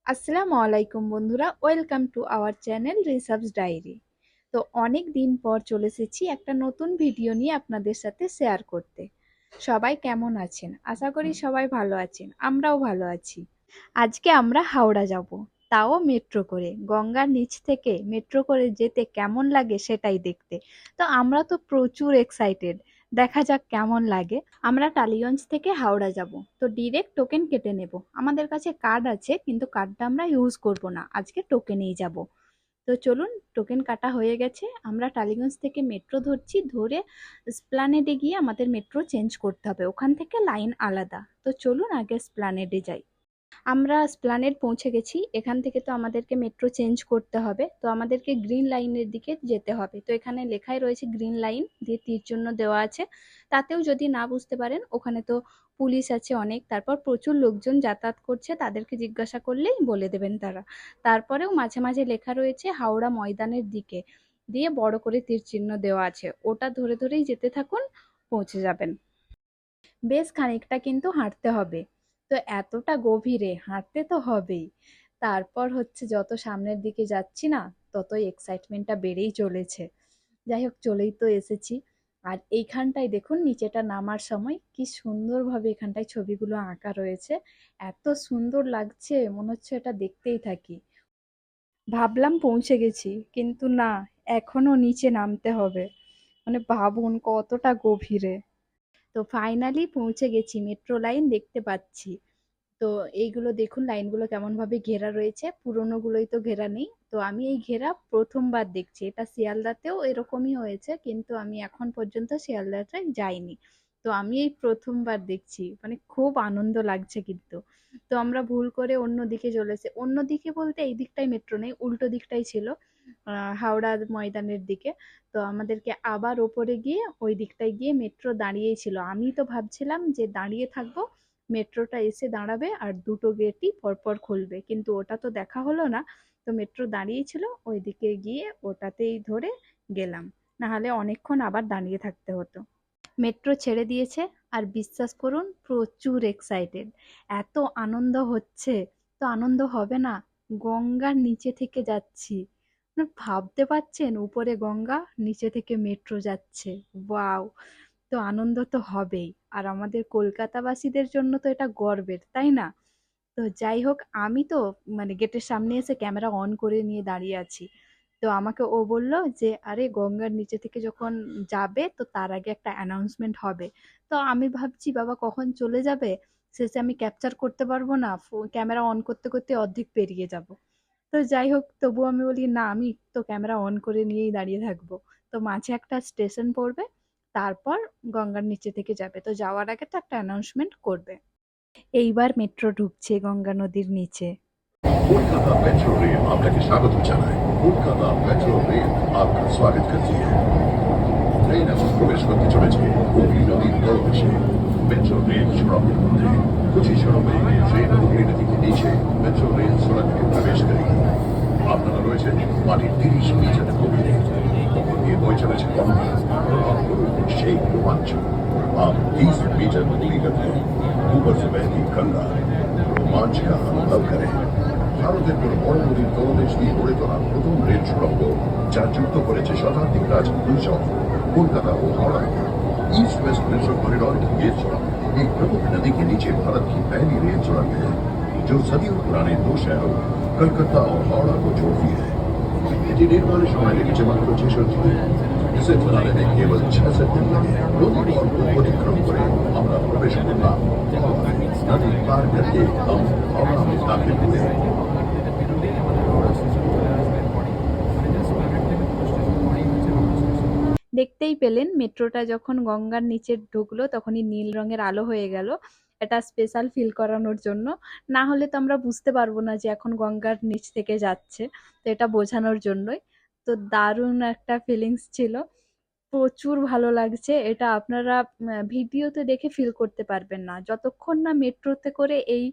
আসসালামু আলাইকুম বন্ধুরা, welcome to our channel research diary. তো অনেক দিন পর চলে এসেছি একটা নতুন ভিডিও নিয়ে আপনাদের সাথে শেয়ার করতে। সবাই কেমন আছেন? আশা করি সবাই ভালো আছেন, আমরাও ভালো আছি। আজকে আমরা হাওড়া যাব, তাও মেট্রো করে। গঙ্গার নিচ থেকে মেট্রো করে যেতে কেমন লাগে সেটাই দেখতে। তো আমরা তো প্রচুর এক্সাইটেড, দেখা যাক কেমন লাগে। আমরা টালিগঞ্জ থেকে হাওড়া যাব, তো ডিরেক্ট টোকেন কেটে নেব। আমাদের কাছে কার্ড আছে, কিন্তু কার্ডটা আমরা ইউজ করব না, আজকে টোকেনেই যাব। তো চলুন, টোকেন কাটা হয়ে গেছে। আমরা টালিগঞ্জ থেকে মেট্রো ধরছি, ধরে স্প্লানেডে গিয়ে আমাদের মেট্রো চেঞ্জ করতে হবে, ওখান থেকে লাইন আলাদা। তো চলুন আগে স্প্লানেডে যাই। আমরা এসপ্ল্যানেড পৌঁছে গেছি। এখান থেকে তো আমাদেরকে মেট্রো চেঞ্জ করতে হবে, তো আমাদেরকে গ্রিন লাইনের দিকে যেতে হবে। তো এখানে লেখাই রয়েছে গ্রিন লাইন, দিয়ে তীর চিহ্ন দেওয়া আছে। তাতেও যদি না বুঝতে পারেন, ওখানে তো পুলিশ আছে অনেক, তারপর প্রচুর লোকজন যাতায়াত করছে, তাদেরকে জিজ্ঞাসা করলেই বলে দেবেন তারা। তারপরেও মাঝে মাঝে লেখা রয়েছে হাওড়া ময়দানের দিকে, দিয়ে বড় করে তীর চিহ্ন দেওয়া আছে, ওটা ধরে ধরেই যেতে থাকুন, পৌঁছে যাবেন। বেশ খানিকটা কিন্তু হাঁটতে হবে, তো এতটা গভীরে হাঁটতে তো হবেই। তারপর হচ্ছে যত সামনের দিকে যাচ্ছি না, ততই এক্সাইটমেন্টটা বেড়েই চলেছে। যাই হোক, চলেই তো এসেছি। আর এইখানটায় দেখুন, নিচেটা নামার সময় কি সুন্দরভাবে এখানটায় ছবিগুলো আঁকা রয়েছে। এত সুন্দর লাগছে, মনে হচ্ছে এটা দেখতেই থাকি। ভাবলাম পৌঁছে গেছি, কিন্তু না, এখনো নিচে নামতে হবে। মানে ভাবুন কতটা গভীরে। তো ফাইনালি পৌঁছে গেছি, মেট্রো লাইন দেখতে পাচ্ছি। তো এইগুলো দেখুন, লাইনগুলো কেমন ভাবে ঘেরা রয়েছে, পুরোনো গুলোই তো ঘেরা নেই। তো আমি এই ঘেরা প্রথমবার দেখছি। এটা শিয়ালদাতেও এরকমই হয়েছে, কিন্তু আমি এখন পর্যন্ত শিয়ালদাতে যাইনি। তো আমি এই প্রথমবার দেখছি, মানে খুব আনন্দ লাগছে কিন্তু। তো আমরা ভুল করে অন্যদিকে চলেছে, অন্যদিকে বলতে এই দিকটাই মেট্রো নেই, উল্টো দিকটাই ছিল, হাওড়া ময়দানের দিকে। তো আমাদেরকে আবার ওপরে গিয়ে ওই দিকটায় গিয়ে মেট্রো দাঁড়িয়েই ছিল। আমি তো ভাবছিলাম যে দাঁড়িয়ে থাকবো, মেট্রোটা এসে দাঁড়াবে আর দুটো গেটই পরপর খুলবে, কিন্তু ওটা তো দেখা হলো না। তো মেট্রো দাঁড়িয়েই ছিল, ওইদিকে গিয়ে ওটাতেই ধরে গেলাম, না হলে অনেকক্ষণ আবার দাঁড়িয়ে থাকতে হতো। মেট্রো ছেড়ে দিয়েছে, আর বিশ্বাস করুন প্রচুর এক্সাইটেড। এত আনন্দ হচ্ছে, তো আনন্দ হবে না? গঙ্গার নিচে থেকে যাচ্ছি, মানে ভাবতে পারছেন, উপরে গঙ্গা, নিচে থেকে মেট্রো যাচ্ছে। ওয়াও! তো আনন্দ তো হবেই, আর আমাদের কলকাতাবাসীদের জন্য তো এটা গর্বের, তাই না? তো যাই হোক, আমি তো মানে গেটের সামনে এসে ক্যামেরা অন করে নিয়ে দাঁড়িয়ে আছি। তো আমাকে ও বলল যে আরে গঙ্গার নিচে থেকে যখন যাবে, তো তার আগে একটা অ্যানাউন্সমেন্ট হবে। তো আমি ভাবছি বাবা কখন চলে যাবে, শেষে আমি ক্যাপচার করতে পারবো না, ক্যামেরা অন করতে করতে অর্ধেক পেরিয়ে যাব। তো যাই হোক, তবুও আমি বলি না, আমি তো ক্যামেরা অন করে নিয়েই দাঁড়িয়ে থাকবো। তো মাঝে একটা স্টেশন পড়বে, তারপর গঙ্গার নিচে থেকে যাবে, তো যাওয়ার আগে তো একটা অ্যানাউন্সমেন্ট করবে। এইবার মেট্রো ঢুকছে গঙ্গা নদীর নিচে। কলকাতা মেট্রো রেল আপনাকে স্বাগত জানায়। কলকাতা মেট্রো রেল আপনার স্বাগত করছি। ট্রেন এখন প্রবেশ করতে চলেছে হুগলি নদীর তলদেশে। মেট্রো রেল সড়কের মধ্যে कुछ ही क्षणों में ट्रेन हुगली नदी के नीचे मेट्रो रेल सड़क में प्रवेश करेगी। আপনারা রয়েছেন মাটির 30 মিটার গভীরে। ওপর দিয়ে বয়ে চলেছে গঙ্গা, সেই রোমাঞ্চ। आप 30 मीटर गूगली करते हैं, ऊपर से बहती गंगा, रोमांच का अनुभव करें। ভারতের কোন বড় নদীর তলদেশ দিয়ে গড়ে তোলা প্রথম রেল সুড়ঙ্গ, যা যুক্ত করেছে শতাব্দীর প্রাচীন দুই শহর कोलकाता और हावड़ा को। ईस्ट वेस्ट मेट्रो कॉरिडोर की ये सुरंग एक प्रमुख नदी के नीचे भारत की पहली रेल सुरंग है, जो सदियों पुराने दो शहरों कलकत्ता और हावड़ा को जोड़ती है। এটি নির্মাণের সময় লেগেছে মাত্র 66 দিন, जिसे बनाने में केवल 66 दिन लगे। नदी मार्ग को अतिक्रम করে আমরা প্রবেশ করলাম নদী পার करके हम हावड़ा में दाखिल हुए। দেখতেই পেলেন, মেট্রোটা যখন গঙ্গার নিচে ঢুকলো তখনই নীল রঙের আলো হয়ে গেল, এটা স্পেশাল ফিল করানোর জন্য। না হলে তো আমরা বুঝতে পারবো না যে এখন গঙ্গার নিচ থেকে যাচ্ছে, তো এটা বোঝানোর জন্যই। তো দারুণ একটা ফিলিংস ছিল, প্রচুর ভালো লাগছে। এটা আপনারা ভিডিওতে দেখে ফিল করতে পারবেন না, যতক্ষণ না মেট্রোতে করে এই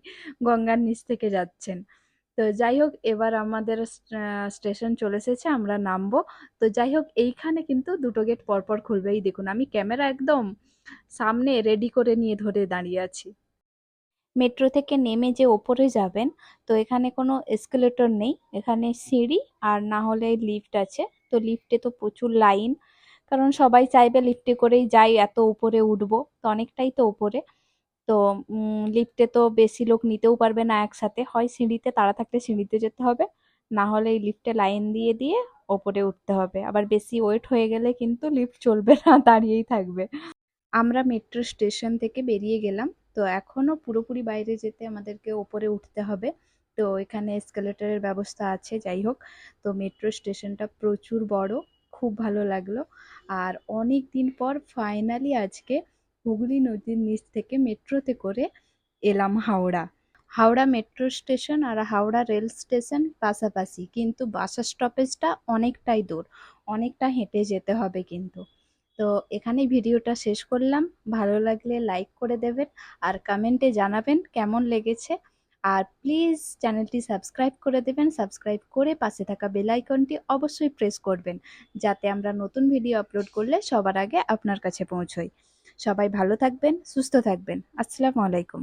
গঙ্গার নিচ থেকে যাচ্ছেন। তো যাই হোক, এবার আমাদের স্টেশন চলে এসেছে, আমরা নামবো। তো যাই হোক, এইখানে কিন্তু দুটো গেট পরপর খুলবে। এই দেখুন, আমি ক্যামেরা একদম সামনে রেডি করে নিয়ে ধরে দাঁড়িয়ে আছি। মেট্রো থেকে নেমে যে ওপরে যাবেন, তো এখানে কোনো এসকেলেটর নেই, এখানে সিঁড়ি আর না হলে লিফট আছে। তো লিফটে তো প্রচুর লাইন, কারণ সবাই চাইবে লিফটে করেই যাই, এত উপরে উঠবো, তো অনেকটাই তো উপরে। তো লিফটে তো বেশি লোক নিতেও পারবে না একসাথে, হয় সিঁড়িতে তাড়া থাকলে সিঁড়িতে যেতে হবে, না হলে এই লিফটে লাইন দিয়ে দিয়ে ওপরে উঠতে হবে। আবার বেশি ওয়েট হয়ে গেলে কিন্তু লিফট চলবে না, দাঁড়িয়েই থাকবে। আমরা মেট্রো স্টেশন থেকে বেরিয়ে গেলাম। তো এখনো পুরোপুরি বাইরে যেতে আমাদেরকে ওপরে উঠতে হবে। তো এখানে এসকেলেটরের ব্যবস্থা আছে, যাই হোক। তো মেট্রো স্টেশনটা প্রচুর বড়, খুব ভালো লাগলো। আর অনেক দিন পর ফাইনালি আজকে হুগলি নদীর নিচ থেকে মেট্রোতে করে এলাম হাওড়া। হাওড়া মেট্রো স্টেশন আর হাওড়া রেল স্টেশন পাশাপাশি, কিন্তু বাস স্টপেজটা অনেকটাই দূর, অনেকটা হেঁটে যেতে হবে কিন্তু। তো এখানেই ভিডিওটা শেষ করলাম। ভালো লাগলে লাইক করে দেবেন আর কমেন্টে জানাবেন কেমন লেগেছে। আর প্লিজ চ্যানেলটি সাবস্ক্রাইব করে দেবেন, সাবস্ক্রাইব করে পাশে থাকা বেল আইকনটি অবশ্যই প্রেস করবেন, যাতে আমরা নতুন ভিডিও আপলোড করলে সবার আগে আপনার কাছে পৌঁছই। সবাই ভালো থাকবেন, সুস্থ থাকবেন। আসসালামু আলাইকুম।